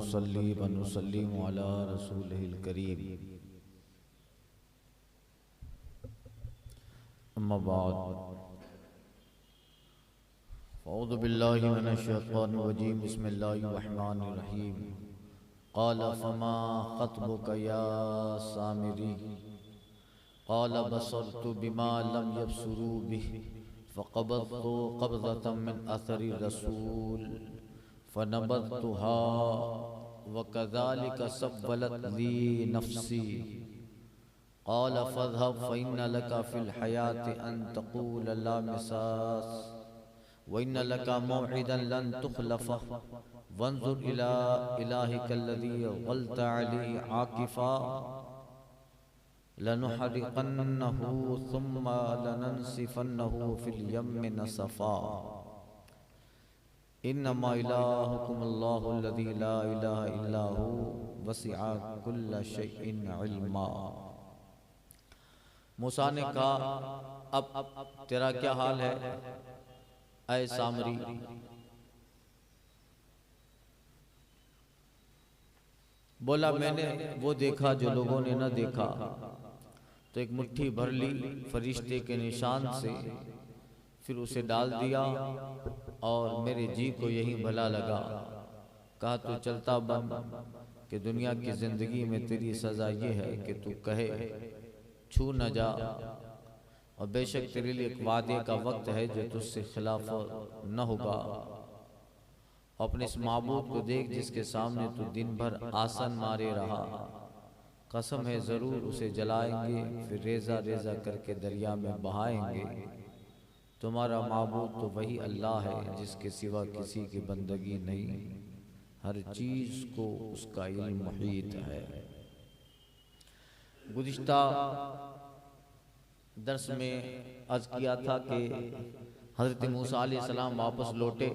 नुसल्ली व नुसल्लिमु अला रसूलिहिल करीम। अम्मा बाद, अऊज़ु बिल्लाहि मिनश शैतानिर रजीम, बिस्मिल्लाहिर रहमानिर रहीम। क़ाल फमा ख़त्बुका या सामिरी, क़ाल बसरतु बिमा लम यबसुरू बिहि, फ़क़बज़्तु क़ब्ज़तम मिन असरि रसूल फ़नबज़्तुहा वकज़ालिका सव्वलत ली नफ़्सी। क़ाल फ़ज़हब फ़इन्न लका फ़िल हयाति अन तक़ूल ला मिसास व इन्न लका मौइदन लन तुख़लफ़ह वंज़ुर इला इलाहिकल्लज़ी ग़ल्त अलैहि आकिफ़ा लनुहरिक़न्नहु सुम्मा लननसिफ़न्नहु फ़िल यम्मि नसफ़ा। इन्नमा इलाहुकुमुल्लाहु अल्लज़ी ला इलाहा इल्ला हु वसिअ कुल्ल शैइन इल्मा। मूसा ने कहा, अब तेरा क्या हाल है ऐ सामरी? बोला, मैंने वो देखा जो लोगों ने न देखा, तो एक मुट्ठी भर ली फरिश्ते के निशान से, फिर उसे डाल दिया और मेरे जी को यही भला लगा। कहा, तू चलता बन कि दुनिया की जिंदगी में तेरी सजा ये है कि तू कहे छू न जा, और बेशक तेरे लिए एक वादे का वक्त है जो तुझसे खिलाफ न होगा। अपने इस माबूद को देख जिसके सामने तू दिन भर आसन मारे रहा। कसम है जरूर उसे जलाएंगे, फिर रेजा रेजा करके दरिया में बहाएंगे। तुम्हारा माबूद तो वही अल्लाह है जिसके सिवा किसी की बंदगी नहीं, हर चीज को उसका इल्म मुहीत है। गुज़िश्ता दर्स में अर्ज किया था कि हज़रत मूसा अलैहिस्सलाम वापस लौटे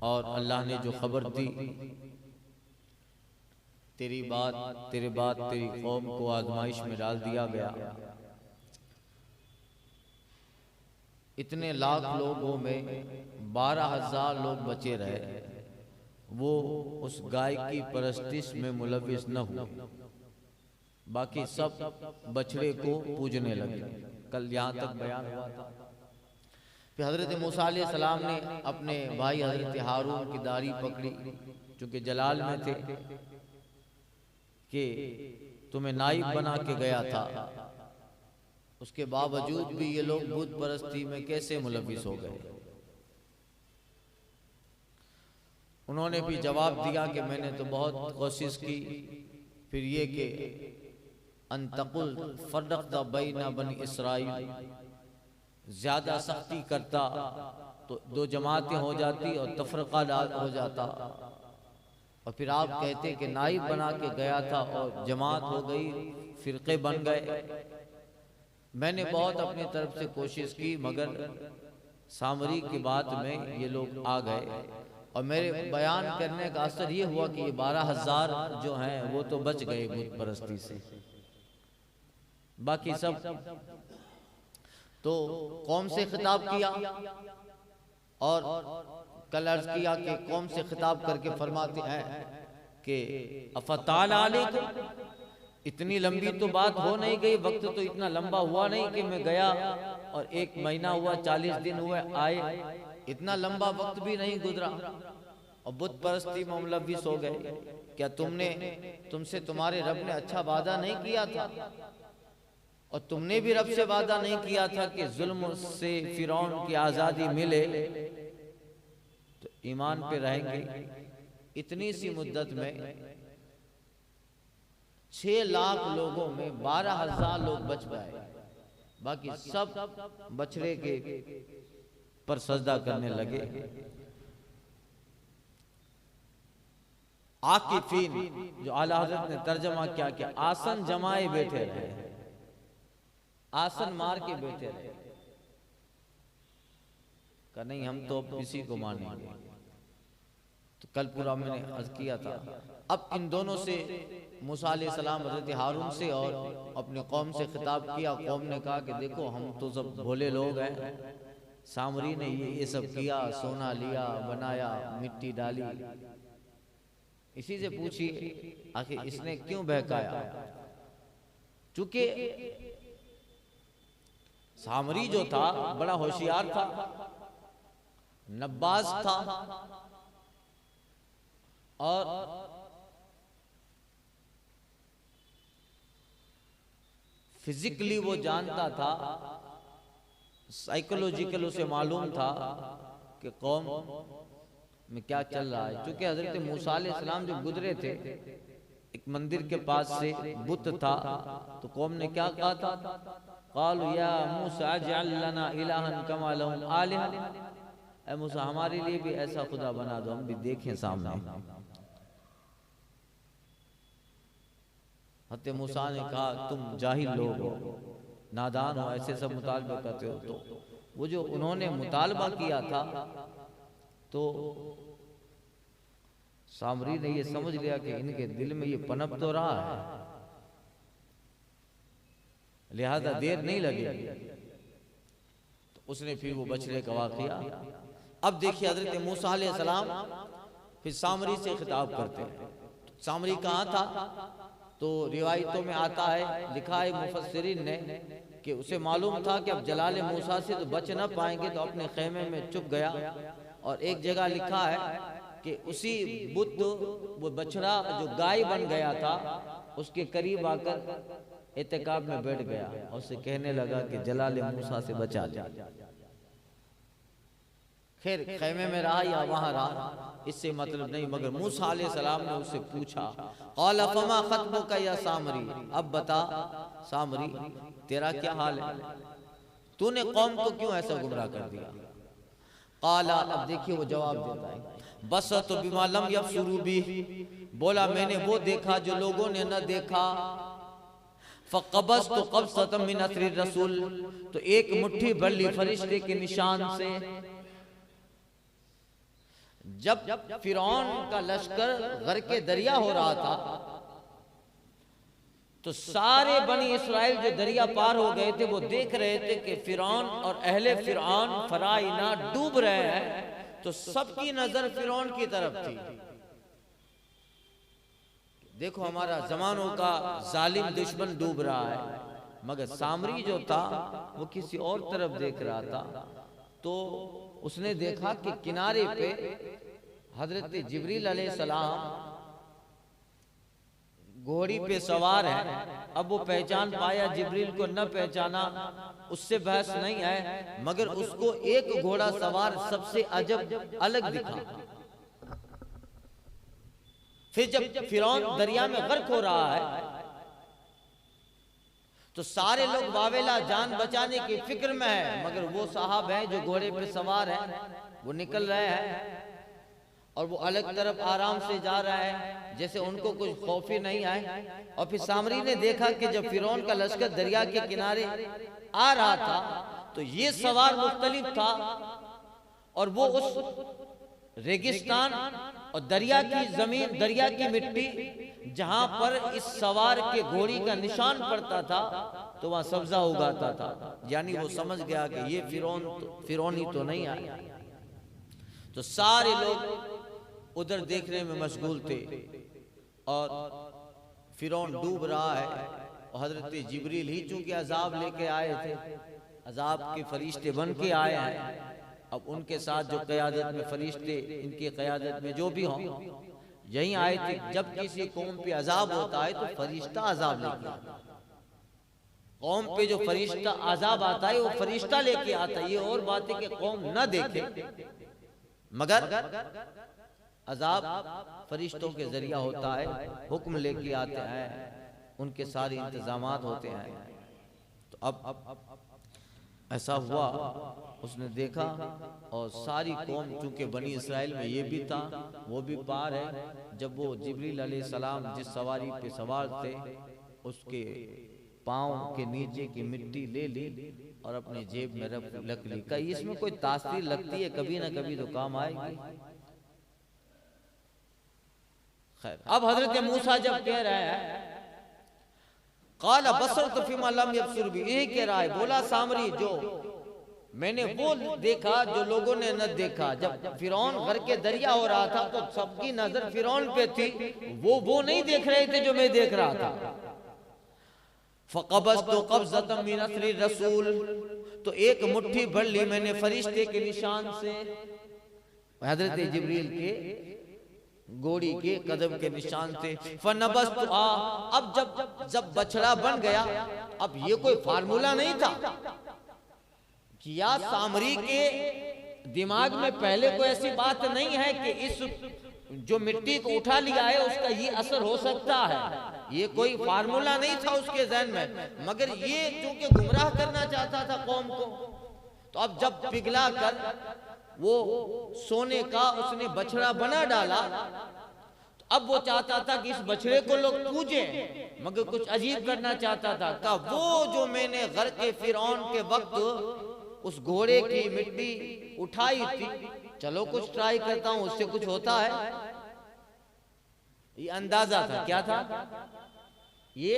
और अल्लाह ने जो खबर दी, तेरे बाद तेरी कौम को आजमाइश में डाल दिया गया। इतने लाख लोगों में 12,000 लोग बचे रहे। वो उस गाय की परस्तिश में मुलविस न हुए, बाकी सब बछड़े को पूजने लगे। कल यहाँ तक बयान हुआ था। फिर हजरत मूसा अलैहिस्सलाम ने अपने भाई हजरत हारून की दाढ़ी पकड़ी, चूंकि जलाल में थे, कि तुम्हें नाइब बना के गया था, उसके बावजूद भी ये लोग बुत परस्ती में कैसे मुलविस हो गए। उन्होंने भी जवाब दिया कि मैंने तो बहुत कोशिश की, फिर ये कि अंतकुल फर्रक़्ता बैना बनी इसराइल, ज्यादा सख्ती करता तो दो जमातें हो जाती और तफरका हो जाता, और फिर आप कहते कि नाइब बना के गया था और जमात हो गई, फिरके बन गए। मैंने बहुत अपनी तरफ से कोशिश की, मगर सामरी की बात में ये लोग आ गए, और मेरे बयान करने का असर ये हुआ कि ये 12,000 जो हैं वो तो बच गए बुत परस्ती से, बाकी सब। तो कौम से खिताब किया, और कल अर्ज किया कि कौम से खिताब करके फरमाते हैं कि अफ़ताल अलैकुम, इतनी लंबी तो बात हो नहीं गई, वक्त तो इतना लंबा हुआ नहीं कि मैं गया और 1 महीना हुआ, 40 दिन हुए आए, इतना लंबा वक्त भी नहीं गुजरा और बुत परस्ती में मुलविस हो गए। क्या तुमसे तुम्हारे रब ने अच्छा वादा नहीं किया था? और तुमने भी रब से वादा नहीं किया था कि जुल्म से फिरौन की आजादी मिले तो ईमान पे रहेंगे। इतनी सी मुद्दत में 6 लाख लोगों में 12,000 लोग बच गए, बाकी सब बछड़े के पर सजदा करने लगे। आकिफीन, जो आला हज़रत ने तर्जमा क्या किया, आसन जमाए बैठे रहे, आसन मार के बैठे रहे। कहा नहीं, हम तो अब किसी को मानेंगे। तो कल पूरा मैंने अर्ज किया था। अब इन दोनों से मूसा अलैहिस्सलाम हज़रत हारून से और अपने कौम से खिताब किया। कौम ने कहा कि देखो हम तो सब भोले लोग हैं, सामरी ने ये सब किया, सोना लिया, बनाया, मिट्टी डाली, इसी से पूछिए आखिर इसने क्यों बहकाया। चूंकि सामरी जो था बड़ा होशियार था, नब्बाज था और फिजिकली वो जानता था, साइकोलॉजिकल उसे मालूम था कि कौम में क्या चल रहा है। क्योंकि हजरत मूसा अलैहिस्सलाम जब गुजरे थे एक मंदिर के पास से बुत था, तो कौम ने क्या कहा था, क़ालू या मूसा अजअल लना इलाहन कमा लहुम आलिहा, ऐ मूसा हमारे लिए भी ऐसा खुदा बना दो, हम भी देखें सामने। हज़रत मूसा ने कहा तुम जाहिल लोग हो, नादान हो, ऐसे सब मुतालबा करते हो। तो वो जो उन्होंने मुतालबा किया था तो सामरी ने ये समझ लिया कि इनके दिल में ये पनप तो रहा है, लिहाजा देर नहीं लगेगी। तो उसने फिर वो बछड़े का वाक़िया। अब देखिए हजरत मूसा अलैहिस्सलाम फिर सामरी से खिताब करते हैं। सामरी कहाँ था, तो रिवायतों में आता है, लिखा है मुफस्सिरीन ने कि उसे मालूम था कि अब जलाल मूसा से तो बच न पाएंगे, तो अपने खेमे में चुप गया। और एक जगह लिखा है कि उसी बुत वो बछड़ा जो गाय बन गया था उसके करीब आकर एतकाब में बैठ गया और उसे कहने लगा कि जलाल मूसा से बचा ले। खैर खेमे में रहा या वहां रहा इससे मतलब नहीं, मगर मूसा अलैहिस्सलाम ने उससे पूछा, क़ाल फमा खत्मुका या सामरी, अब बता सामरी तेरा क्या हाल है, तूने कौम को क्यों ऐसा गुमराह कर दिया। क़ाला, अब देखिए वो जवाब देता है, बस तो बिमा लम यबसुरू भी, बोला मैंने वो देखा जो लोगों ने न देखा। फ़क़बज़्तु क़ब्ज़तम मिन असरि रसूल, तो एक मुट्ठी भर ली फरिश्ते के निशान से। जब फिरौन का लश्कर गर्क़े दरिया हो रहा था तो सारे बनी इस्राइल जो दरिया पार हो गए थे वो देख रहे थे कि फिरौन और अहले फिरौन फराइना डूब रहे हैं, तो सबकी नजर फिरौन की तरफ थी। देखो हमारा जमानों का जालिम दुश्मन डूब रहा है, मगर सामरी जो था वो किसी और तरफ देख रहा था। तो उसने देखा कि किनारे पे हजरत जिब्रील अलैहिस्सलाम घोड़ी पे सवार है। अब वो पहचान पाया, जिब्रील को न पहचाना उससे बहस नहीं है, मगर उसको एक घोड़ा सवार सबसे अजब अलग दिखा। फिर जब फिरौन दरिया में गर्क हो रहा है तो सारे लोग वावेला जान बचाने की फिक्र में है, मगर वो साहब हैं जो घोड़े पे सवार हैं वो निकल रहे हैं और वो अलग तरफ आराम से जा रहा है जैसे उनको कुछ खौफ ही नहीं आए। और फिर सामरी ने देखा कि जब फिरौन का लश्कर दरिया के किनारे आ रहा था तो ये सवार मुख्तलिफ था और वो उस रेगिस्तान और दरिया की जमीन, दरिया की मिट्टी जहां पर इस सवार के घोड़ी का निशान पड़ता था तो वहां सब्जा उगाता था। यानी वो समझ गया कि ये फिरौनी तो नहीं आया। तो सारे लोग उधर देखने में मशगूल थे और फिरौन डूब रहा है और हजरत जिब्रील ही चूंकि अजाब लेके आए थे, अजाब के फरिश्ते बन के आए हैं। अब उनके साथ जो क़यादत में फरिश्ते, इनकी क़यादत में जो भी हों, यही आए थे। जब किसी कौम पे अजाब होता है तो फरिश्ता अजाब लेके आता है। कौम पे जो फरिश्ता अजाब आता है वो फरिश्ता लेके आता है। ये और बात है कि कौम न देखे, मगर अजाब फरिश्तों के जरिया होता है, हुक्म लेके आते हैं, उनके सारे इंतजामात होते हैं। तो अब ऐसा हुआ, उसने देखा और सारी कौम, चूंकि बनी इस्राइल में ये भी था वो भी पार है। जब वो जिब्रील अलैहिस्सलाम जिस सवारी पे सवार थे उसके पाँव के नीचे की मिट्टी ले ली और अपनी जेब में रख ली। कहीं इसमें कोई तासीर लगती है, कभी ना कभी तो काम आएगी। खैर, अब हजरत मूसा जब कह रहे हैं काला बसर तो फिमा लम यबसुर भी, यही कह रहा है, बोला सामरी जो मैंने वो देखा जो लोगों ने न देखा। जब फिरौन घर के दरिया हो रहा था तो सबकी नजर फिरौन पे थी, वो नहीं देख रहे थे जो मैं देख रहा था। फ़क़बज़्तु क़ब्ज़तम मिन असरि रसूल, तो एक मुट्ठी भर ली मैंने फरिश्ते के निशान से, हजरत जिब्रील के गोड़ी के कदम के निशान थे। फ़नबज़्तु, अब जब बछड़ा बन गया, अब ये कोई फार्मूला नहीं था कि या सामरी के दिमाग में पहले कोई ऐसी बात नहीं है कि इस जो मिट्टी को उठा लिया है उसका ये असर हो सकता है, ये कोई फार्मूला नहीं था उसके ज़हन में। मगर ये क्योंकि गुमराह करना चाहता था कौम को, तो अब जब पिघला कर वो सोने का उसने बछड़ा बना डाला, तो अब वो चाहता था कि इस बछड़े को लोग पूजे, मगर कुछ अजीब करना चाहता था। का वो जो मैंने घर के फिरौन के वक्त उस घोड़े की मिट्टी उठाई थी, चलो कुछ ट्राई करता हूं, उससे कुछ होता है, ये अंदाजा था। क्या था? ये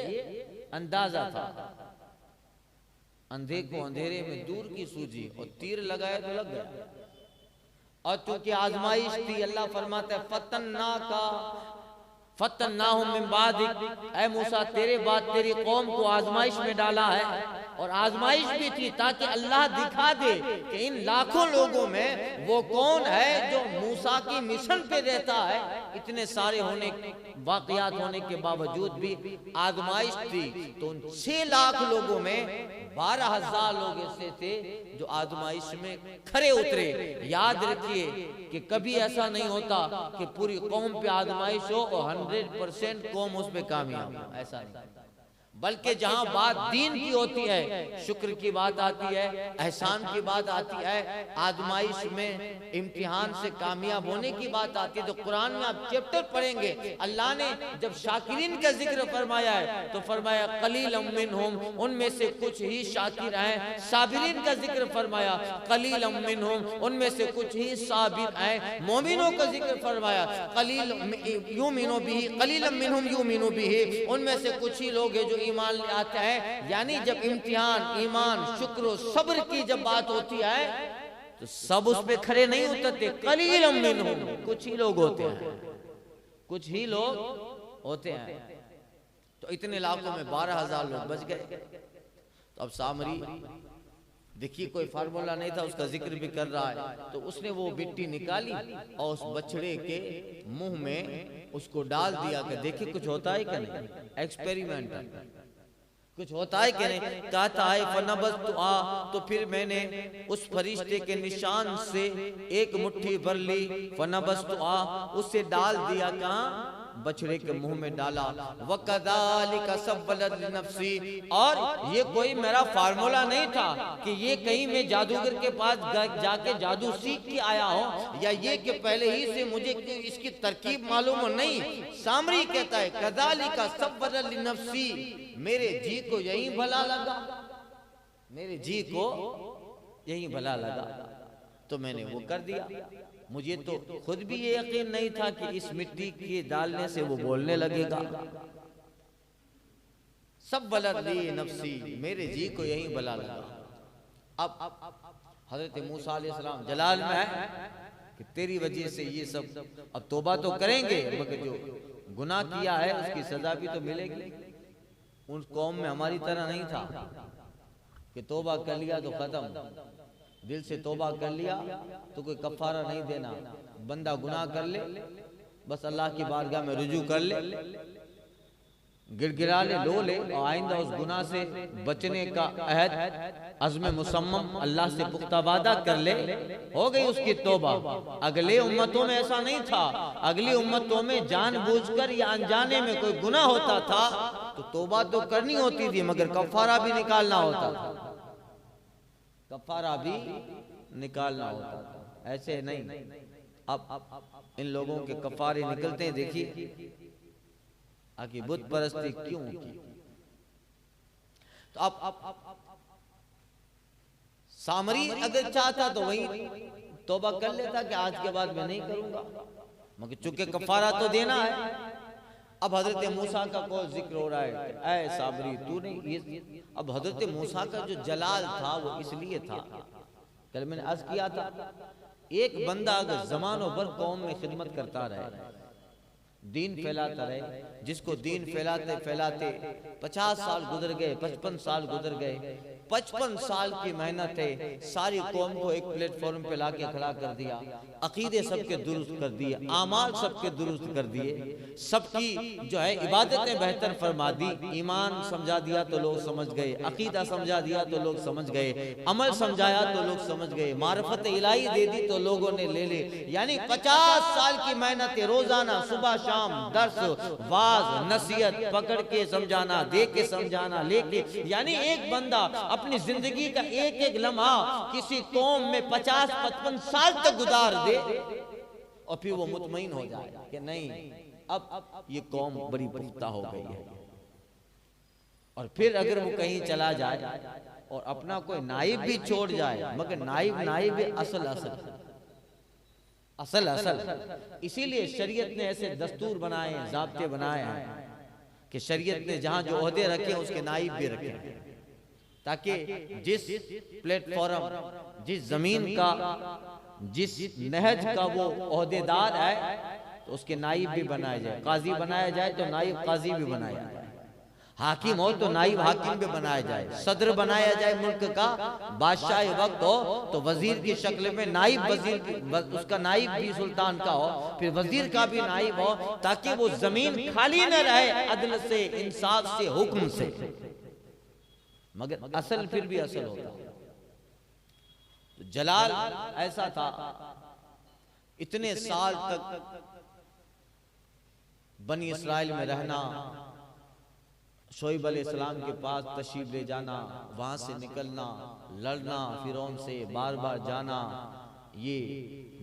अंदाजा था। अंधे को अंधेरे में दूर की सूझी, और तीर लगाए तो लग गया। और चूंकि आजमाइश थी, अल्लाह फरमाता है फतन्नाहुम मिन बादिक, ऐ मूसा तेरे बाद तेरी कौम को आजमाइश में डाला है। और आजमाइश भी थी ताकि अल्लाह दिखा दे कि इन लाखों लोगों में वो कौन है जो मूसा की मिशन पे रहता है। इतने सारे वाकयात होने के बावजूद भी आजमाइश थी। तो उन 6 लाख लोगों में 12,000 लोग ऐसे थे जो आजमाइश में खरे उतरे। याद रखिए कि कभी ऐसा नहीं होता कि पूरी कौम पे आजमाइश हो और 100% कौम उस पे कामयाब हो, ऐसा नहीं। बल्कि जहां बात दीन की होती है, शुक्र की बात आती है, एहसान की बात आती है, आजमाइश में इम्तिहान से कामयाब होने की बात आती है। तो कुरान में आप चैप्टर पढ़ेंगे, अल्लाह ने जब शाकिरीन का जिक्र फरमाया है तो फरमाया कलीलम मिनहुम, उनमें से कुछ ही शाकिर हैं। साबिरीन का जिक्र फरमाया कलीलम मिनहुम, उनमें से कुछ ही साबिर हैं। मोमिनों का जिक्र फरमाया कलील युमिनु बिही कलीलम मिनहुम युमिनु बिही, उनमें से कुछ ही लोग हैं जो ईमान ले आता है। यानी जब इम्तिहान, ईमान, शुक्र, सब्र की जब बात होती है तो सब उस पे खड़े नहीं उतरते। कलीलम मिनहुम, कुछ ही लोग होते हैं, कुछ ही लोग होते हैं। तो इतने लाखों में 12,000 लोग बच गए। तो अब सामरी देखिए कोई फार्मूला नहीं था, उसका जिक्र भी कर रहा है। तो उसने वो मिट्टी निकाली और उस बछड़े के मुंह में उसको डाल दिया कि देखिए कुछ होता है क्या नहीं, एक्सपेरिमेंट कुछ होता है कि नहीं। कहता है फनबज़्तु, तो फिर मैंने उस फरिश्ते के निशान से एक मुट्ठी भर ली। फनबज़्तु, उससे डाल दिया, कहाँ? बछड़े के मुंह में डाला। वकज़ालिका सव्वलत लिनफ्सी, और ये कोई मेरा फार्मूला नहीं था कि ये कहीं मैं जादूगर के पास जाके जादू सीख के आया हूं, या ये कि पहले ही से मुझे इसकी तरकीब मालूम हो, नहीं। सामरी कहता है कज़ालिका सव्वलत लिनफ्सी, मेरे जी को यही भला लगा, मेरे जी को यही भला लगा, तो मैंने वो कर दिया। मुझे तो खुद भी ये यकीन नहीं था कि इस मिट्टी के डालने से वो बोलने लगेगा। सब बलदी नफ्सी, मेरे जी को यही भला लगा। अब हजरत मूसा अलैहिस्सलाम जलाल में है कि तेरी वजह से ये सब, अब तौबा तो करेंगे मगर जो गुनाह किया है उसकी सजा भी तो मिलेगी। उन कौम में हमारी तरह नहीं था कि तौबा कर लिया तो खत्म, दिल से तौबा कर लिया तो कोई कफारा नहीं देना। बंदा गुनाह कर ले, बस अल्लाह की बारगाह में रुजू कर ले, गिड़गिड़ा ले, लो ले, और आइंदा उस गुनाह से बचने का अहद अज़्म मुसम्मम अल्लाह से पुख्ता वादा कर ले, हो गई उसकी तौबा। अगले उम्मतों में ऐसा नहीं था। अगली उम्मतों में जानबूझकर या अनजाने में कोई गुनाह होता था तो तौबा तो करनी होती थी मगर कफारा भी निकालना होता था, कफारा भी निकालना होता था। ऐसे नहीं, अब इन लोगों के कफारे निकलते हैं। देखिए आगे बुत परस्ती क्यों की। तो अब सामरी अगर चाहता तो वही तौबा कर लेता कि आज के बाद मैं नहीं करूंगा, मगर चूंकि कफारा तो देना है। अब हजरत मूसा का कोई जिक्र हो रहा है, ऐ साबरी तू नहीं। अब हजरत मूसा का जो जलाल था वो इसलिए था कल मैंने अर्ज किया था, एक बंदा अगर जमानों भर कौम में खिदमत करता रहे, दीन फैलाता रहे, जिसको दीन फैलाते फैलाते 50 साल गुजर गए, 55 साल गुजर गए, 55 साल की मेहनत है, सारी कौम को एक प्लेटफॉर्म पे लाके खड़ा कर दिया, अकीदे सबके दुरुस्त कर दिए, आमाल सबके दुरुस्त कर दिए, सबकी जो है इबादतें बेहतर फरमा दी, ईमान समझा दिया तो लोग समझ गए, अकीदा समझा दिया तो लोग समझ गए, अमल समझाया तो लोग समझ गए, मारिफत इलाही दे दी तो लोगों ने ले ले। यानी 50 साल की मेहनत है, रोजाना सुबह शाम दर्स, वाज, नसीहत, पकड़ के समझाना, दे के समझाना, लेके, यानी एक बंदा अपनी जिंदगी का एक एक लम्हा किसी कौम में 50-55 साल तक गुजार दे और फिर वो मुतमईन हो जाए कि नहीं अब ये कौम बड़ी पुख्ता हो गई है। और फिर अगर वो कहीं चला जाए और अपना कोई नाइब भी छोड़ जाए, मगर नाइब असल असल असल असल इसीलिए शरीयत ने ऐसे दस्तूर बनाए हैं, ज़ाब्ते बनाए हैं कि शरीयत ने जहां जो ओहदे रखे उसके नाइब भी रखे, ताकि जिस प्लेटफॉर्म, जिस जमीन का, जिस नहज का वो ओहदेदार है तो उसके नाइब भी बनाया जाए, काजी बनाया जाए तो नाइब काजी भी बनाया जाए, हाकिम हो तो नाइब हाकिम भी बनाया जाए, सदर बनाया जाए मुल्क का, बादशाह वक्त हो तो वजीर की शक्ल में नाइब वजीर, उसका नाइब भी सुल्तान का हो, फिर वजीर का भी नाइब हो, ताकि वो जमीन खाली न रहे अदल से, इंसाफ से, हुक्म से। मगर असल फिर भी असल होता। तो जलाल ऐसा था, इतने साल तक बनी इस्राइल में रहना, शोएब अलैहिस्सलाम के पास तशरीफ ले जाना, वहां से निकलना, लड़ना फिरौन से, बार बार जाना, ये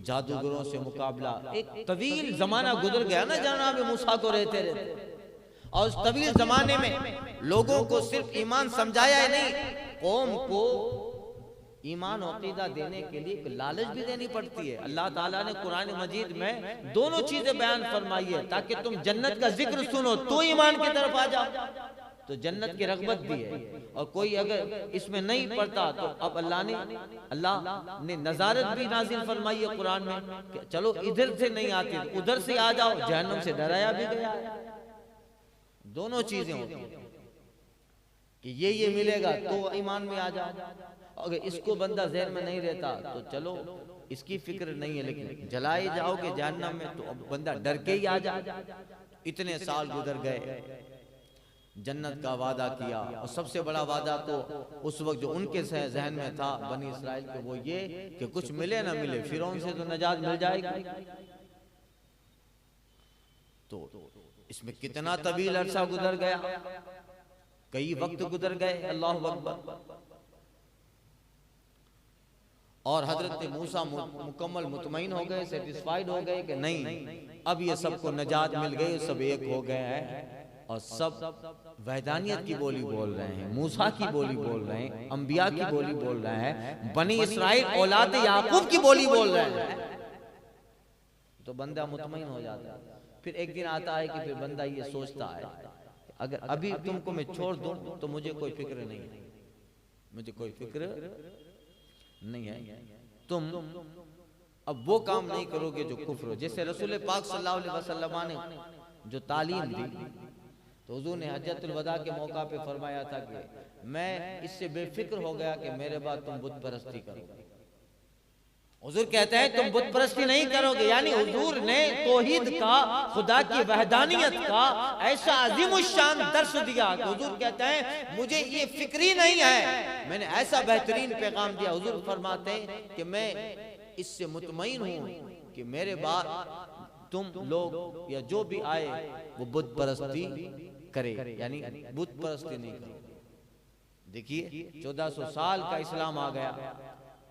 जादूगरों से मुकाबला, एक तवील जमाना गुजर गया ना जनाब मूसा को रहते रहते। और उस तवील जमाने में लोगों को सिर्फ ईमान समझाया ही नहीं, कौम को ईमान और अकीदा देने के लिए लालच भी देनी पड़ती है। अल्लाह ताला ने कुरान मजीद में दोनों चीजें बयान फरमाई है, ताकि तुम जन्नत का जिक्र सुनो तो ईमान की तरफ आ जाओ, तो जन्नत की रग़बत भी है। और कोई अगर इसमें नहीं पढ़ता तो अब अल्लाह ने नजारत भी नाजिल फरमाई है कुरान में कि चलो इधर से नहीं आते उधर से आ जाओ, जहन्नम से डराया भी गया। दोनों चीजें होती हैं कि ये मिलेगा तो ईमान में आ जाओ, अगर इसको बंदा ज़हन में नहीं रहता तो चलो इसकी फिक्र नहीं है, लेकिन जलाए जाओगे जहन्नम में तो अब बंदा डर के ही आ जाए। इतने साल गुजर गए, जन्नत का वादा किया, और सबसे बड़ा वादा तो उस वक्त जो उनके जहन में था बनी इस्राइल के, वो ये कि कुछ मिले ना मिले फिरौन से तो नजात मिल जाएगी। तो इसमें कितना तवील अरसा गुजर गया, कई वक्त गुजर गए, अल्लाहु अकबर। और हजरत मूसा मुकम्मल मुतमईन हो गए, सेटिस्फाइड हो गए कि नहीं अब ये सबको नजात मिल गई, सब एक हो गए हैं और सब वहदानियत की बोली बोल रहे हैं, मूसा की बोली बोल रहे हैं, अंबिया की बोली बोल रहे हैं, बनी इस्राइल औलाद याकूब की बोली बोल रहे हैं। तो बंदा मुतमईन हो जाता है। फिर एक दिन आता है कि फिर बंदा ये सोचता है अगर अभी तुमको मैं छोड़ दूं तो मुझे कोई फिक्र नहीं है, मुझे कोई फिक्र नहीं है, तुम अब वो काम नहीं करोगे जो कुफ्र हो। जैसे रसूल पाक सल्लल्लाहु अलैहि वसल्लम ने जो तालीम दी, तो हुजूर ने हज्जतुल वदा के मौका पे फरमाया था कि मैं इससे बेफिक्र हो गया कि मेरे बाद तुम बुत परस्ती करोगे। हुजूर कहते हैं तुम बुत परस्ती नहीं करोगे, यानी हुजूर ने तौहीद का, खुदा की वहदानियत का ऐसा अजीमुश्शान दर्स दिया कि हुजूर कहते हैं मुझे ये फिक्री नहीं है, मैंने ऐसा बेहतरीन पैगाम दिया। हुजूर फरमाते हैं कि मैं इससे मुतमईन हूँ कि मेरे बाद तुम लोग या जो भी आए वो बुत परस्ती करे, यानी बुत परस्ती नहीं करे। देखिए 1400 साल का इस्लाम आ गया,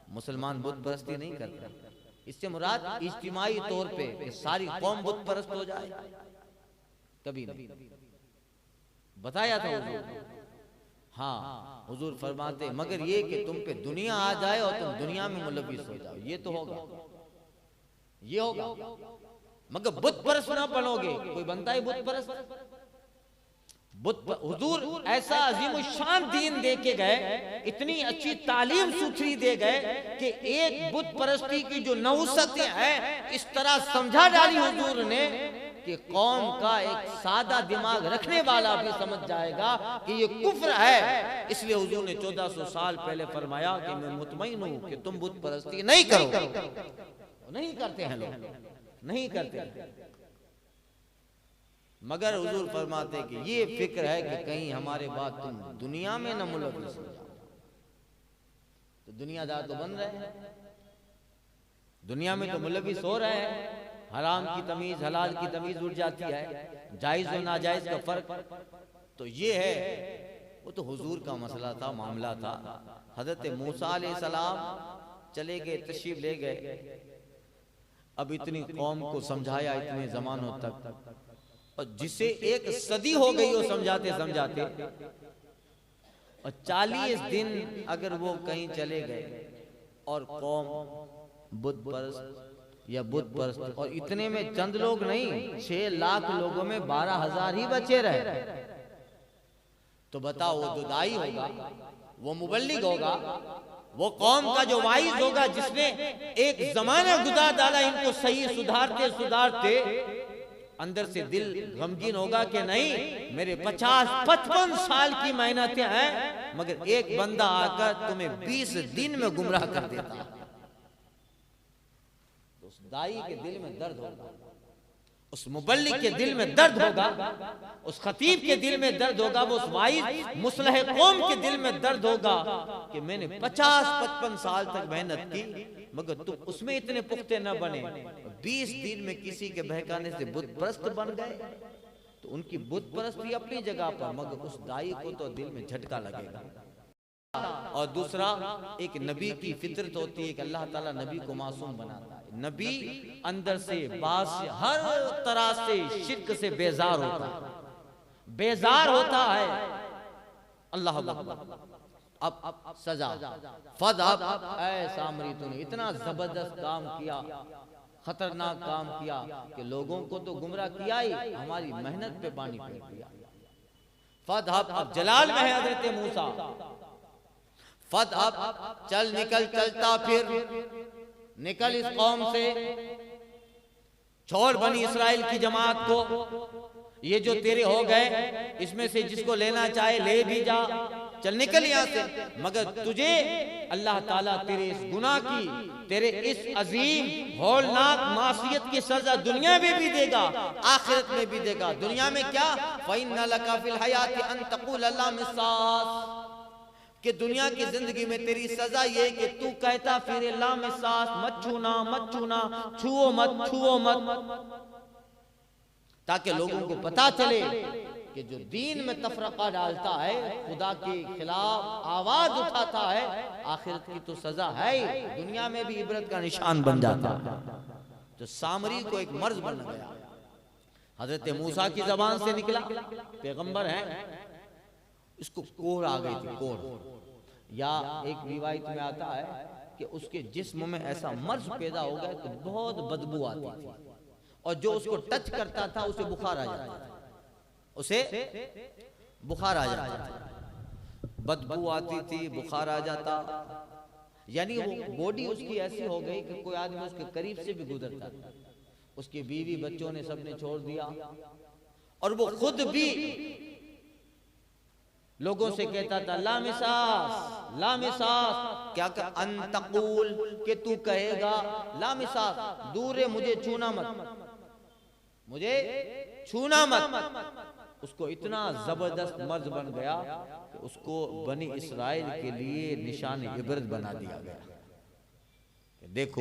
मुसलमान बुत परस्ती नहीं करते। इससे मुराद इज्तिमाई तौर पे सारी कौम बुत परस्त हो जाए, कभी नहीं बताया था हुजूर। हाँ हुजूर फरमाते मगर ये कि तुम पे दुनिया आ जाए और तुम दुनिया में मुलविस हो जाओ, ये तो होगा, ये होगा, मगर बुत परस्त ना बनोगे। कोई बनता है बुत परस्त? हुजूर ऐसा अजीम शान दीन दे के गए, इतनी अच्छी तालीम सुथरी दे गए कि एक बुत परस्ती की जो नौसतें हैं इस तरह समझा डाली हुजूर ने कि कौम का एक सादा दिमाग रखने वाला भी समझ जाएगा कि ये कुफ्र है। इसलिए हुजूर ने 1400 साल पहले फरमाया कि मैं मुतमईन हूं कि तुम बुत परस्ती नहीं करो। नहीं करते हैं लोग, नहीं करते, मगर हुजूर फरमाते कि ये फिक्र है कि कहीं हमारे बाद तुम दुनिया में न मुलव्विस हो जाओ। तो दुनियादार तो बन रहे हैं, दुनिया में तो मुलव्विस हो रहे हैं। हराम की तमीज हलाल की तमीज उड़ जाती है, जायज और नाजायज का फर्क तो ये है। वो तो हुजूर का मसला था, मामला था। हजरत मूसा अलैहिस्सलाम चले गए, तशरीफ ले गए। अब इतनी कौम को समझाया इतने जमानों तक, और जिसे एक सदी हो गई वो समझाते समझाते, और 40 दिन अगर वो कहीं चले गए और कौम बुत परस्त या बुत परस्त, और इतने में चंद लोग नहीं, 6 लाख लोगों में 12,000 ही बचे रहे। तो बताओ वो जो दाई होगा, वो मुबल्लिग होगा, वो कौम का जो वाइज होगा, जिसने एक जमाना गुजार डाला इनको सही सुधारते सुधारते, अंदर से दिल गमगीन होगा कि नहीं मेरे 50-55 साल की मेहनतें हैं, मगर एक बंदा आकर तुम्हें 20 दिन में गुमराह कर देता। तो उस दाई के दिल में दर्द होगा, उस मुबल्लिग के दिल में दर्द होगा, उस खतीब के दिल में दर्द होगा, वो उस वाइज मुस्लिह कौम के दिल में दर्द होगा कि मैंने 50-55 साल तक मेहनत की, मगर तुम उसमें इतने पुख्ते न बने, 20 दिन में किसी के बहकाने से बुत परस्त बन गए। तो उनकी बुत परस्ती अपनी जगह पर, मगर उस दाई को तो दिल में झटका लगेगा। और दूसरा, एक नबी की फितरत होती है कि अल्लाह ताला नबी को मासूम बनाता है। नबी अंदर से बास हर तरह से शिर्क से बेजार होता है, बेजार होता है। अल्लाह अब सजा फदअब, ऐ सामरी तूने इतना जबरदस्त काम किया, खतरनाक काम किया कि लोगों को तो गुमराह किया ही, हमारी मेहनत पे पानी फेर दिया। फदअब, अब जलाल में है हजरत मूसा, फदअब चल निकल, चलता फिर निकल इस कौम से, छोड़ बनी इस्राइल की जमात को, ये जो तेरे हो गए इसमें से जिसको लेना चाहे ले भी जा, चल निकल यहाँ से। मगर तुझे अल्लाह ताला तेरे इस गुनाह की, तेरे इस अजीम हौलनाक मासियत की सजा दुनिया में भी देगा, आखिरत में भी देगा। दुनिया में क्या, फ़इन्ना लका फ़िल हयाति अन तक़ूल अल्लाह मिसास, कि दुनिया की जिंदगी में तेरी सजा ये कि तू कहता फिर ला मिसास, मत छूना मत छूना, छुओ मत छुओ मत, ताकि लोगों को पता चले कि जो दीन में तफरका डालता है, खुदा के खिलाफ आवाज उठाता है, आखिरत की तो सजा है ही, दुनिया में भी इबरत का निशान बन जाता है। तो सामरी को एक मर्ज बन गया, हजरत मूसा की जबान से निकला, पैगंबर है, इसको कोढ़ आ गई थी, कोढ़। या एक रिवायत में आता है कि उसके जिस्म में ऐसा मर्ज पैदा हो गया कि बहुत बदबू आती थी, और जो उसको टच करता था उसे बुखार आ जाता था, उसे बुखार आ जाता था, बदबू आती थी, बुखार आ जाता। यानी वो बॉडी उसकी ऐसी हो गई कि कोई आदमी उसके करीब से भी गुजरता था। उसकी बीवी बच्चों ने सबने छोड़ दिया, और वो खुद भी लोगों से कहता था ला मिसास ला मिसास, क्या कर अंतकुल के तू कहेगा ला मिसास, दूर है मुझे छूना मत, मुझे छूना मत। उसको इतना जबरदस्त मर्ज बन गया कि उसको बनी इस्राइल के लिए निशान इबरत बना दिया गया। देखो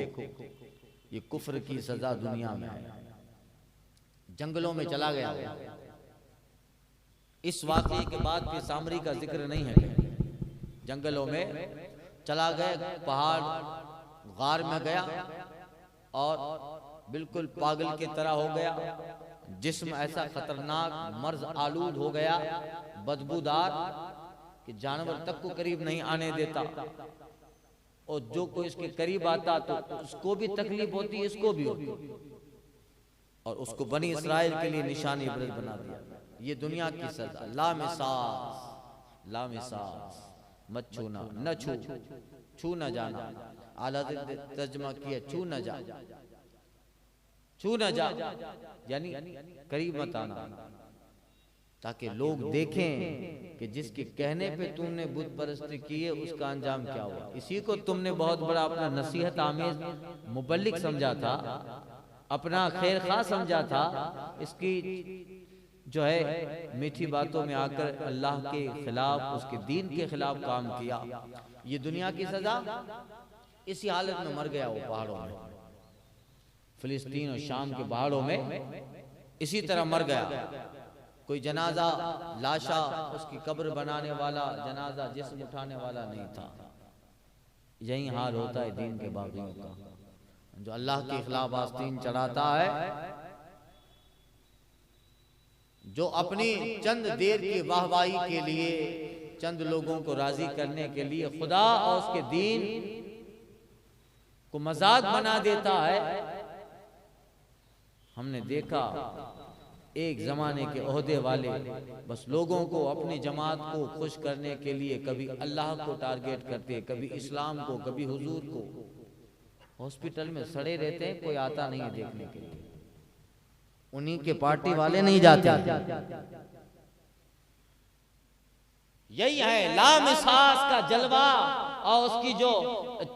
ये कुफ्र की सजा दुनिया में है। जंगलों में चला गया, इस वाक़ये के बाद फिर सामरी का जिक्र नहीं है। जंगलों में चला गया, पहाड़ गार में गया और बिल्कुल पागल की तरह हो गया, जिस्म ऐसा खतरनाक मर्ज आलूद हो गया, बदबूदार कि जानवर तक को करीब नहीं आने देता, और जो कोई इसके करीब आता तो उसको भी तकलीफ होती, इसको भी होती, और उसको बनी इस्राइल के लिए निशानी इबरत बना दिया। ये दुनिया की सजा। लामिसास, लामिसास, मत छूना, न छू, छू न जाना। आला तर्जमा किया छू न जा, छू न जा, यानी करीब मत आना, ताकि लोग देखें कि जिसके कहने पे तुमने बुत परस्ती की है उसका अंजाम क्या हुआ। इसी को तुमने बहुत बड़ा अपना नसीहत आमेज मुबल्लिग समझा था, अपना खैर खा समझा था। इसकी जो है मीठी बातों में आकर अल्लाह के खिलाफ, उसके दीन के खिलाफ काम किया। ये दुनिया की सजा। इसी हालत में मर गया वो पहाड़ों में, फिलिस्तीन और शाम के पहाड़ों में इसी तरह मर गया। कोई जनाजा, लाशा, उसकी कब्र बनाने वाला, जनाजा जिस्म उठाने वाला नहीं था। यही हाल होता है दीन के बागियों का। जो अल्लाह के खिलाफ आस्तीन चढ़ाता है, जो अपनी चंद देर की वाहवाही के लिए, चंद लोगों को राजी करने के लिए खुदा और उसके दीन को मजाक बना देता है। हमने देखा एक जमाने के ओहदे वाले बस लोगों को, अपनी जमात को खुश करने के लिए कभी अल्लाह को टारगेट करते, कभी इस्लाम को, कभी हुजूर को। हॉस्पिटल में सड़े रहते हैं, कोई आता नहीं है देखने के लिए, उन्हीं के पार्टी वाले नहीं जाते। यही है लामिसास का जलवा। और उसकी जो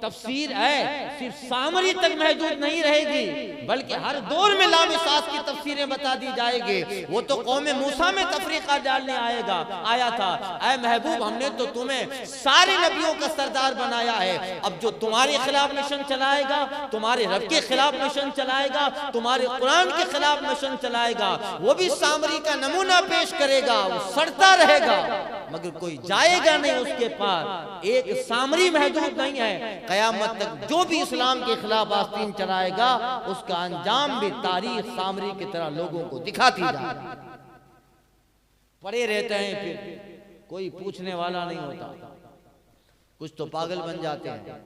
तफसीर है सिर्फ सामरी तक महदूद नहीं रहेगी, बल्कि हर दौर में लामिसास की तफसीरें बता दी जाएगी। वो तो कौम मूसा में तफरीका डालने आया था। ऐ महबूब, हमने तो तुम्हें सारे नबियों का सरदार बनाया है। अब जो तुम्हारे खिलाफ मिशन चलाएगा, तुम्हारे रब के खिलाफ मिशन चलाएगा, तुम्हारे कुरान के खिलाफ मिशन चलाएगा, वो भी सामरी का नमूना पेश करेगा। वो सड़ता रहेगा मगर कोई जाएगा नहीं उसके पास। एक सामरी महदूद नहीं है। कयामत तक जो भी इस्लाम के खिलाफ आस्तीन चलाएगा, उसका अंजाम भी तारीख सामरी की तरह लोगों को दिखाती जाए। पड़े रहते हैं, फिर कोई पूछने वाला नहीं होता। कुछ तो पागल बन जाते हैं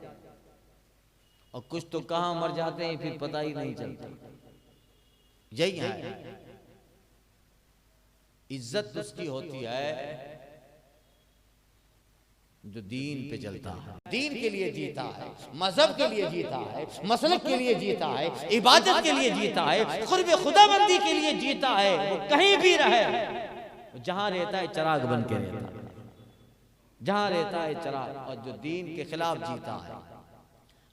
और कुछ तो कहां मर जाते हैं, फिर पता ही नहीं चलता। यही है, इज्जत उसकी होती है जो दीन पे चलता है, दीन के लिए जीता है, मजहब के लिए जीता है, मसलक के लिए जीता है, इबादत के लिए जीता है, खुर्ब खुदाबंदी के लिए जीता है। वो कहीं भी रहे, जहां रहता है चिराग बन के रहता है, जहां रहता है चिराग। और जो दीन के खिलाफ जीता है,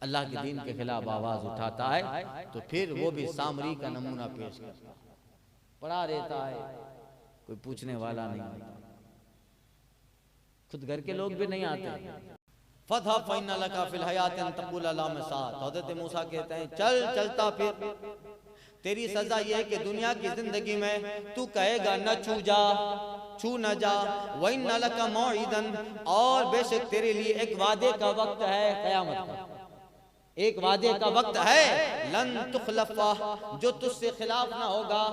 अल्लाह के दीन के खिलाफ आवाज उठाता है, तो फिर वो भी सामरी का नमूना पेश करता है। पड़ा रहता है, कोई पूछने वाला नहीं होता, खुद घर के लोग भी नहीं आते। फतह फइन्ना लका फिल हयातिन तक़ूल लामिसात। हज़रत मूसा कहते हैं चल चलता फिर, तेरी सजा यह है कि दुनिया की जिंदगी में तू कहेगा न छू जा, छू न जा। वइन्ना लका मौइदन, और बेशक तेरे लिए एक वादे का वक्त है, क़यामत का एक वादे का वक्त है। लन तुखलफा, जो तुझसे खिलाफ ना होगा,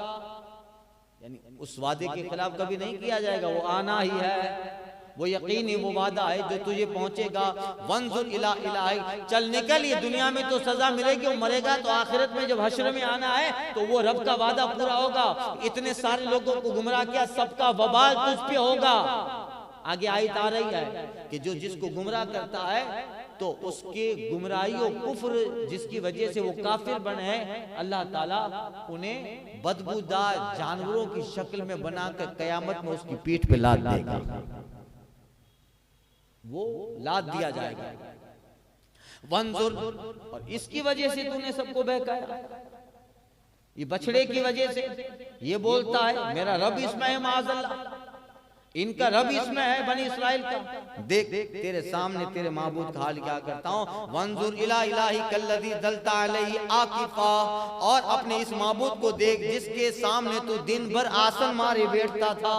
यानी उस वादे के खिलाफ कभी नहीं किया जाएगा, वो आना ही है। वो यकीनी वो वादा है जो तुझे पहुंचेगा। वंजुर इला इलाही, चल निकल, ये दुनिया में तो सजा मिलेगी, वो मरेगा तो आखिरत में जब हश्र में आना है तो वो रब का वादा पूरा होगा। इतने सारे लोगों को गुमराह किया, सबका वबाल तुझ पे होगा। आगे आयत आ रही है कि जो जिसको गुमराह करता है तो उसके गुमराही और कुफ्र जिसकी वजह से वो काफिर बने, अल्लाह ताला उन्हें बदबूदार जानवरों की शक्ल में बनाकर कयामत में उसकी पीठ पे लाद देगा। वो लाद दिया जाएगा। वंजुर, और इसकी वजह से तूने सबको बहकाया, ये बछड़े की वजह से। ये बोलता है मेरा रब इसमें है, माअज़ल्लाह, इनका रब इसमें है, बनी इस्राइल का। देख तेरे सामने तेरे माबूद का हाल क्या करता हूँ। वंजुर इला इलाही कल्लज़ी ज़ल्ता अलैहि आकिफा, और अपने इस माबूद को देख जिसके सामने तू दिन भर आसन मारे बैठता था।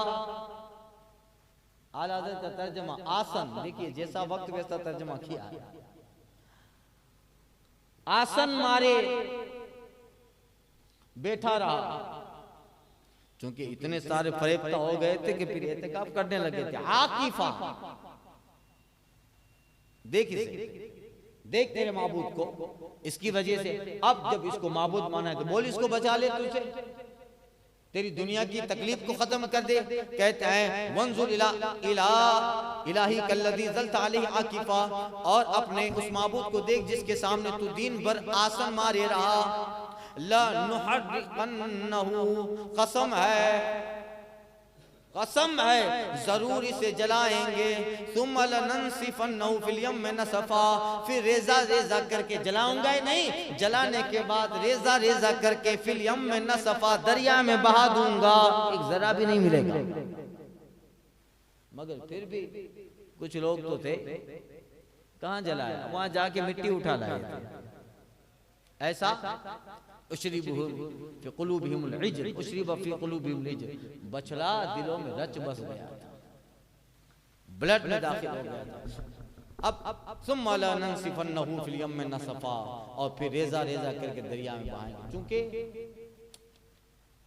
आला हज़रत का तर्जमा आसन, देखिए जैसा वक्त वैसा तर्जमा किया। आसन मारे बैठा रहा, क्योंकि इतने सारे फरेफ्ता हो गए थे कि फिर एहतिकाफ करने लगे थे। आकिफा, देख इसे, देख तेरे माबूद को, इसकी वजह से अब जब इसको माबूद माना है तो बोल इसको बचा ले तुझे। तेरी दुनिया की तकलीफ को खत्म कर दे। कहते हैं वंजुर इलाही कल्लज़ी ज़ल्ता अलैहि आकिफा, और अपने उस माबूद को देख जिसके सामने तू दिन भर आसन मारे रहा। ला नुहर्रिकन्नहु, कसम है जरूर इसे जलाएंगे। सुम्मा लनंसिफन्नहु फिल यम्मि नसफा, फिर रेजा रेजा करके जलाऊंगा ही नहीं, जलाने के बाद रेजा रेजा करके फिल यम्मि नसफा, दरिया में बहा दूंगा, एक जरा भी नहीं मिलेगा। मगर फिर भी कुछ लोग तो थे, कहाँ जलाया, वहां जाके मिट्टी उठा लाए थे। ऐसा बछड़ा दिलों में रच बस गया था, ब्लड में दाखिल हो गया था। अब सुम्मा लनंसिफन्नहु फिल यम्मि नसफा, और फिर रेजा रेजा करके दरिया में बहाएंगे। चूंकि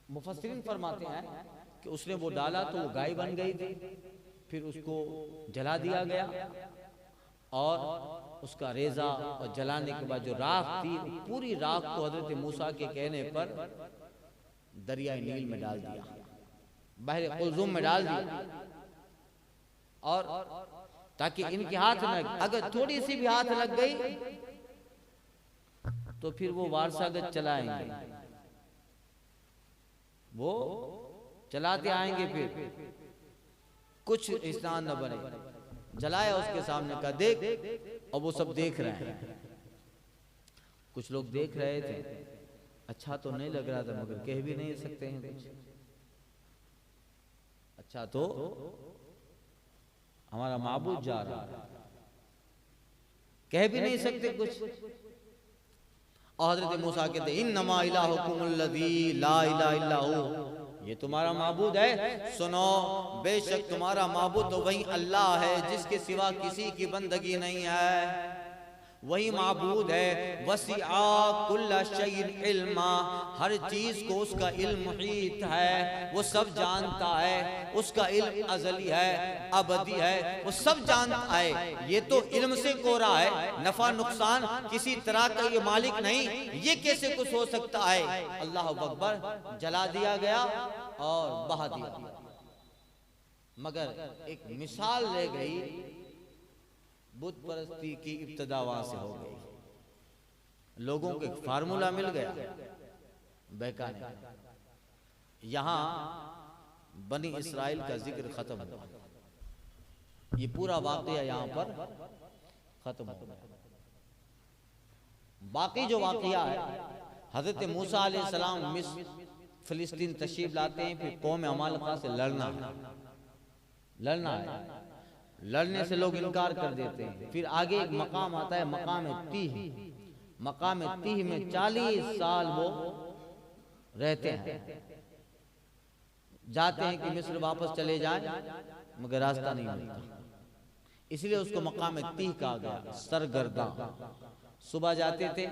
मुफस्सिरीन फरमाते हैं कि उसने वो डाला तो वो गाय बन गई थी, फिर उसको जला दिया गया, और उसका रेजा और जलाने के बाद जो राख थी, पूरी राख को हजरत मूसा के कहने पर दरिया नील में डाल दिया, बहरे कुलजुम में डाल दिया, और ताकि इनके हाथ में अगर थोड़ी सी भी हाथ लग गई तो फिर वो वारसागत चलाएंगे, वो चलाते आएंगे, फिर कुछ इंसान न बने। जलाया उसके सामने का देख, और वो सब देख रहे हैं। कुछ लोग देख रहे थे, अच्छा तो नहीं लग रहा था, मगर कह भी नहीं सकते हैं कुछ, अच्छा तो हमारा माबूद जा रहा है, कह भी नहीं सकते कुछ। और हज़रत मूसा कहते इन्नमा इलाहुकुमुल्लज़ी ला इलाहा इल्ला हु, ये तुम्हारा माबूद है, सुनो बेशक तुम्हारा माबूद तो वही अल्लाह है जिसके सिवा किसी की बंदगी नहीं है, वही माबूद है। वसिआ कुल्ला शैइन इल्मा, हर चीज को उसका इल्म मुहीत है, वो सब जानता है, उसका इल्म अज़ली है, अबदी है, वो सब जानता है। ये तो इल्म से कोरा है, नफा नुकसान किसी तरह का ये मालिक नहीं, ये कैसे कुछ हो सकता है। अल्लाह अकबर, जला दिया गया और बहा दिया। मगर एक मिसाल रह गई, बुत परस्ती की इब्तिदा वहां से हो गई, लोगों को एक फार्मूला मिल गया बहकाने। यहां बनी इस्राइल का जिक्र खत्म हुआ, ये पूरा वाकया यहां पर खत्म हो गया। बाकी जो वाकया है, हजरत मूसा अलैहिस्सलाम मिस्र फिलिस्तीन तशरीफ लाते हैं, फिर कौम अमालका से लड़ना है, लड़ने से लोग इनकार कर देते हैं। फिर आगे एक मकाम आता है, मकाम तीह में 40 साल वो रहते हैं, जाते हैं कि मिस्र वापस चले जाएं, मगर रास्ता नहीं मिलता, इसलिए उसको मकाम तीह कहा गया। सरगर्दा, सुबह जाते थे,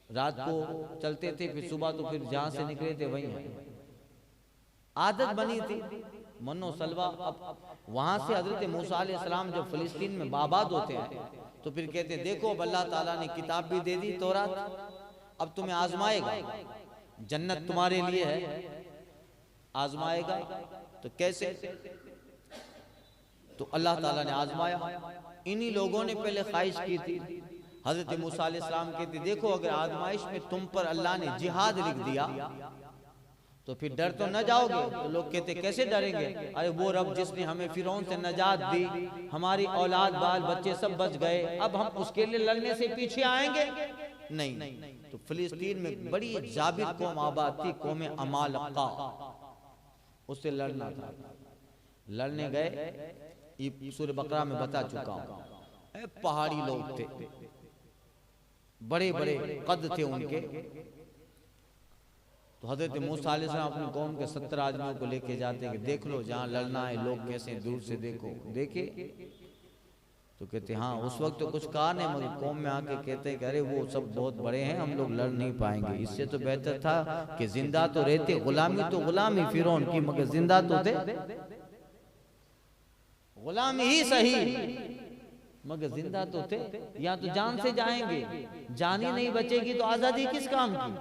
रात को चलते थे, फिर सुबह तो फिर जहां से निकले थे वहीं आदत बनी थी, मनो सलवा। अब वहां से हजरत मूसा अलैहिस्सलाम जब फिलिस्तीन में आबाद होते हैं, तो फिर कहते हैं देखो अब अल्लाह ताला ने किताब भी दे दी तौरात, अब तुम्हें आजमाएगा, जन्नत तुम्हारे लिए है, आजमाएगा। तो कैसे? तो अल्लाह ताला ने आजमाया। इन्हीं लोगों ने पहले ख्वाहिश की थी, हजरत मूसा अलैहिस्सलाम कहते देखो अगर आजमाइश में तुम पर अल्लाह ने जिहाद लिख दिया तो फिर डर तो न जाओगे। तो लोग कहते कैसे डरेंगे, अरे वो रब जिसने हमें फिरौन से नजात दी, हमारी औलाद बाल बच्चे सब बच गए, अब हम उसके लिए लड़ने से पीछे आएंगे? नहीं। तो फिलिस्तीन में बड़ी जाबित कौम आबाद थी, कौम अमालका, उससे लड़ना था। लड़ने गए, ये सूरह बकरा में बता चुका हूं। पहाड़ी लोग थे, बड़े बड़े कद थे उनके। तो हजरत मूसा अलैहिस्सलाम अपनी कौम के 70 आदमियों को लेके जाते हैं कि देख लो जहाँ लड़ना है लोग कैसे दूर से देखे। तो कहते हाँ, उस वक्त तो कुछ कहा नहीं, मगर कौम में आके कहते कि अरे वो सब बहुत बड़े हैं, हम लोग लड़ नहीं पाएंगे। इससे तो बेहतर था कि जिंदा तो रहते, गुलामी तो गुलामी फिरौन की, मगर जिंदा तो थे, गुलामी ही सही मगर जिंदा तो थे। या तो जान से जाएंगे, जान ही नहीं बचेगी तो आजादी किस काम की।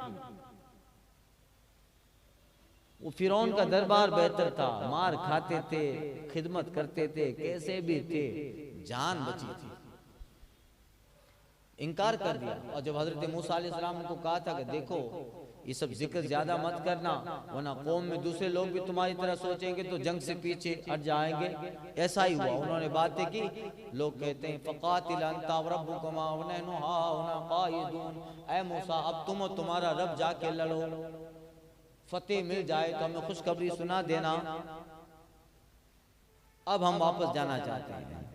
वो फिरौन का दरबार बेहतर था, मार खाते थे, खिदमत करते थे, कैसे भी थे, जान बची थी। इनकार कर दिया। और जब हजरत मूसा अलैहिस्सलाम को कहा था कि देखो ये सब जिक्र ज्यादा मत करना, वरना कौम में दूसरे लोग भी तुम्हारी तरह सोचेंगे तो जंग से पीछे हट जाएंगे, ऐसा ही हुआ। उन्होंने बातें की। लोग कहते हैं फ़क़ातिल अंता व रब्बुकुमा व नहनु हाहुना क़ाइदून, ऐ मूसा अब तुम और तुम्हारा रब जाके लड़ो, फतेह मिल जाए तो हमें खुशखबरी सुना देना, अब हम वापस जाना चाहते हैं।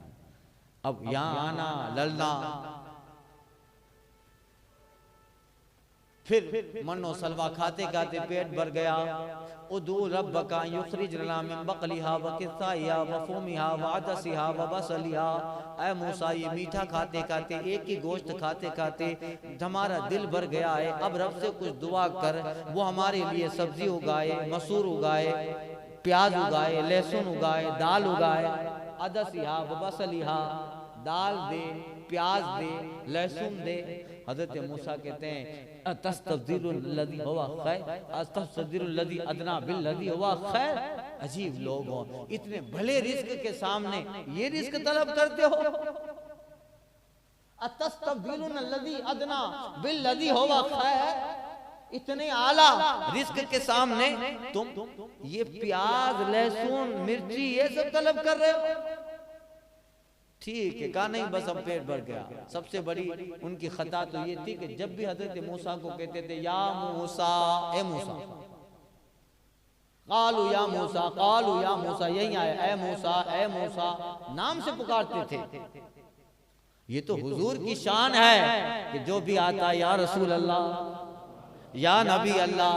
अब यहाँ आना लड़ना, फिर मनो सलवा खाते खाते पेट भर गया। उदू रब्बका युखरिज लना मिन बक़लिहा व किस्साइहा व फूमिहा व अदसिहा व बसलिहा, ऐ मूसा ये मीठा खाते खाते, एक ही गोश्त खाते खाते हमारा दिल भर गया है, अब रब से कुछ दुआ कर, वो हमारे लिए सब्जी उगाए, मसूर उगाए, प्याज उगाए, लहसुन उगाए, दाल उगाए, अदसिहा व बसलिहा, दाल दे, प्याज दे, लहसुन दे। हजरत मूसा कहते हैं अतस्तब्दिलुल्लज़ी हुवा खैर, अतस्तब्दिलुल्लज़ी अदना बिल्लज़ी हुवा खैर। अजीब लोग हो, इतने भले रिस्क के सामने ये रिस्क तलब करते हो। अतस्तब्दिलुल्लज़ी अदना बिल्लज़ी हुवा खैर, इतने आला रिस्क के सामने तुम ये प्याज, लहसुन, मिर्ची ये सब तलब कर रहे हो। ठीक है, कहा नहीं बस अब पेट भर गया। सबसे बड़ी उनकी खता तो ये थी कि जब भी हजरत मूसा को कहते थे या मूसा, ए मूसा, कालू या मूसा, कालू या मूसा, यही आया ए मूसा, ए मूसा, नाम से पुकारते थे। ये तो हुजूर की शान है कि जो भी आता या रसूल अल्लाह, या नबी अल्लाह,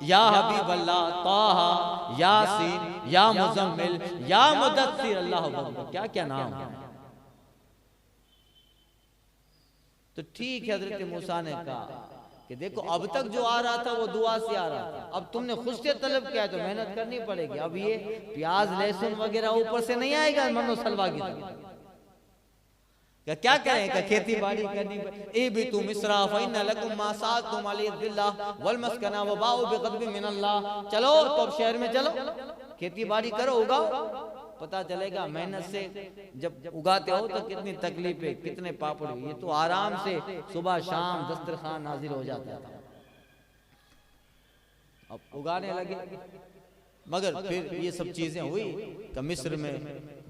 या हबीब अल्लाह, ताहा, यासीन, या मुजम्मिल, या मुदस्सिर, अल्लाह अकबर, क्या क्या नाम है। तो ठीक है, हजरत मूसा ने कहा कि देखो अब तक जो आ रहा था वो दुआ से आ रहा था, अब तुमने खुद से तलब किया है तो मेहनत करनी पड़ेगी। अब ये प्याज, लहसुन वगैरह ऊपर से नहीं आएगा मनो सलवा की तरह। क्या करें कि खेती बाड़ी करनी ए भी तुम मिस्रा फइन्ना लकुम मा साअतुम अलैहिल्लाह वल मस्कना व बाउ बिग़ज़बि मिनल्लाह। चलो तो अब शहर में चलो, खेती बाड़ी करो, उगाओ, पता चलेगा मेहनत से जब उगाते हो तो कितनी तकलीफें, कितने पापड़। ये तो आराम से सुबह शाम दस्तरखान नाजिल हो जाता था। अब उगाने लगे, मगर फिर ये सब चीजें हुई तो मिस्र में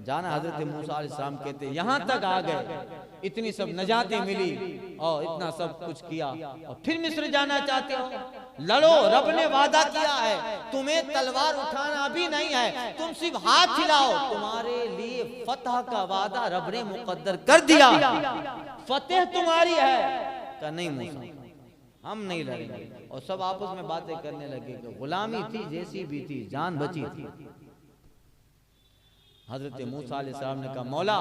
जाना। हजरत मूसा अलैहिस्सलाम कहते यहाँ तक आ गए, इतनी सब नजातें मिली और इतना सब कुछ किया, और फिर मिस्र जाना चाहते हो? लड़ो, रब ने वादा किया है, तुम्हें तलवार उठाना भी नहीं है, तुम सिर्फ हाथ हिलाओ, तुम्हारे लिए फतह का वादा रब ने मुकद्दर कर दिया, फतेह तुम्हारी है। का नहीं मूसा, हम नहीं लड़ेंगे। और सब आपस में बातें करने लगे कि गुलामी थी जैसी भी थी, जान बची थी। हजरत मूसा अलैहिस्सलाम ने कहा मौला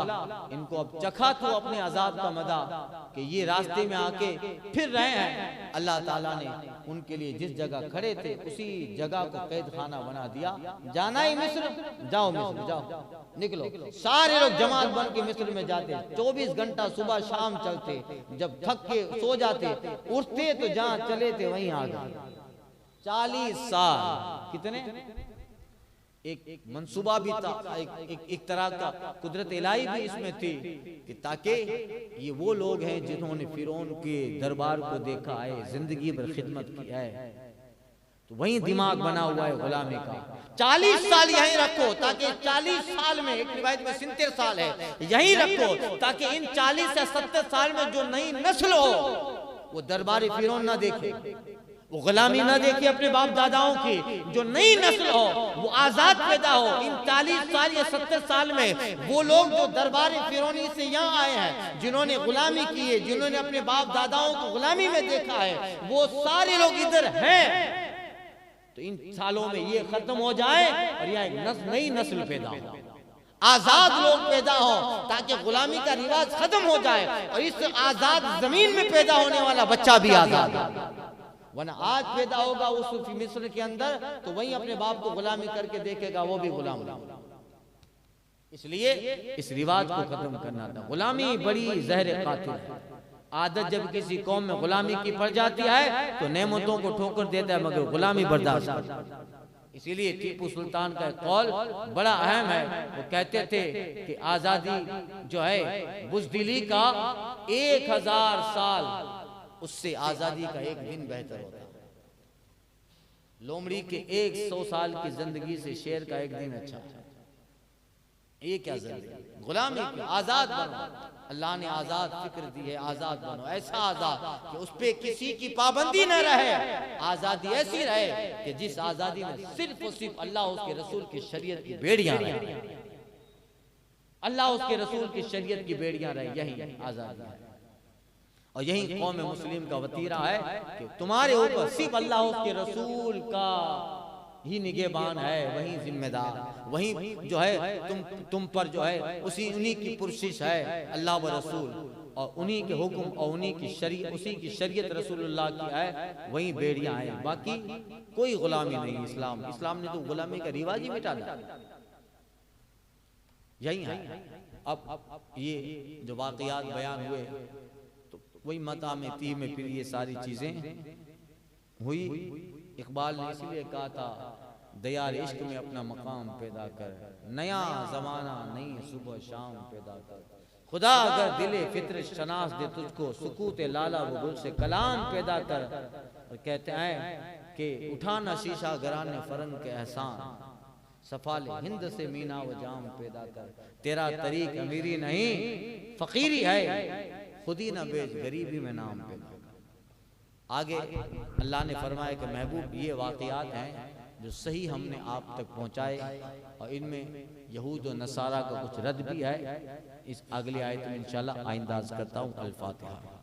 इनको अब चखा तो अपने अजाब का मजा कि ये रास्ते में आके फिर रहे हैं। अल्लाह ताला ने उनके लिए जिस जगह खड़े थे उसी जगह को कैद खाना बना दिया। जाना ही मिस्र, जाओ मिस्र, जाओ निकलो। सारे लोग जमात बन के मिस्र में जाते, 24 घंटा सुबह शाम चलते, जब थक के सो जाते, उठते तो जहाँ चले थे वहीं आ गए। 40 साल, कितने, एक मंसूबा भी था, एक तरह का कुदरत इलाही भी इसमें थी कि ताकि ये वो लोग हैं जिन्होंने फिरौन के दरबार को देखा है, जिंदगी भर खिदमत की है, तो वही दिमाग बना हुआ है गुलामी का। 40 साल यहीं रखो ताकि 40 साल में, एक रिवायत में 70 साल है, यहीं रखो ताकि इन 40 से 70 साल में जो नई नस्ल हो वो दरबार फिरौन ना देखे, वो गुलामी ना देखे अपने बाप दादाओं की, जो नई नस्ल हो वो आजाद पैदा हो। इन 40 साल या 70 साल में वो लोग जो दरबार फिरौनी से यहाँ आए हैं, जिन्होंने गुलामी की है, जिन्होंने अपने बाप दादाओं को गुलामी में देखा है, वो सारे लोग इधर हैं। तो इन सालों में ये खत्म हो जाए और यहाँ एक नई नस्ल पैदा हो, आजाद लोग पैदा हो, ताकि गुलामी का रिवाज खत्म हो जाए और इस आजाद जमीन में पैदा होने वाला बच्चा भी आजाद हो। वरना आज पैदा होगा उस मिस्र के अंदर तो वही अपने बाप को गुलामी करके देखेगा, वो भी गुलाम। इसलिए इस रिवाज को खत्म करना था। गुलामी बड़ी जहर कातिल है। आदत जब किसी कौम में गुलामी की पड़ जाती है तो नेमतों को ठोकर देता है, मगर गुलामी बर्दाश्त करता है। इसीलिए टीपू सुल्तान का कौल बड़ा अहम है। वो कहते थे कि आजादी जो है बुज़दिली का 1000 साल, उससे आजादी का एक दिन बेहतर होता है। लोमड़ी के 100 साल की जिंदगी से शेर का एक दिन अच्छा है। ये क्या जिंदगी, गुलामी की, आजाद बनो। अल्लाह ने आजाद फिक्र दी है, आजाद बनो, ऐसा आजाद कि उस पे किसी की पाबंदी न रहे। आजादी ऐसी रहे कि जिस आजादी में सिर्फ और सिर्फ अल्लाह उसके रसूल की शरीयत की बेड़ियां रहे, अल्लाह उसके रसूल की शरीयत की बेड़ियां रहे, यही आजादी है। और यही कौम मुस्लिम का वतीरा है कि तुम्हारे ऊपर सिर्फ अल्लाह उसके रसूल का ही निगहबान है, वही जिम्मेदार, वही जो है तुम पर जो है उन्हीं की पुरशिश है, अल्लाह व रसूल, और उन्हीं के हुक्म और उन्हीं की शरीयत, उसी की शरीयत रसूलुल्लाह की है, वही बेड़ियां हैं। बाकी कोई गुलामी नहीं। इस्लाम ने तो गुलामी का रिवाज ही मिटा दिया। यही है। अब ये जो वाकयात बयान हुए तो वही मता में ती में फिर ये सारी चीजें हुई। इकबाल ने इसलिए कहा था, दयार इश्क में अपना मकाम पैदा कर, नया जमाना नई सुबह शाम पैदा कर। खुदा अगर दिले फित्र शनास दे तुझको, सुकूत लाला वो गुल से कलाम पैदा कर। और कहते हैं कि उठाना शीशा घराने फरंग के एहसान, सफाले हिंद से मीना व जाम पैदा कर। तेरा तरीक अमीरी नहीं फकीरी है, खुदी न बेच गरीबी में नाम पैदा कर। आगे अल्लाह ने फरमाया कि महबूब ये वाक़यात हैं जो सही हमने आप तक पहुँचाए, और इनमें यहूद और नसारा का कुछ रद्द भी है। इस अगली आयत में इंशाल्लाह आइंदा अर्ज़ करता हूँ। अल फातिहा।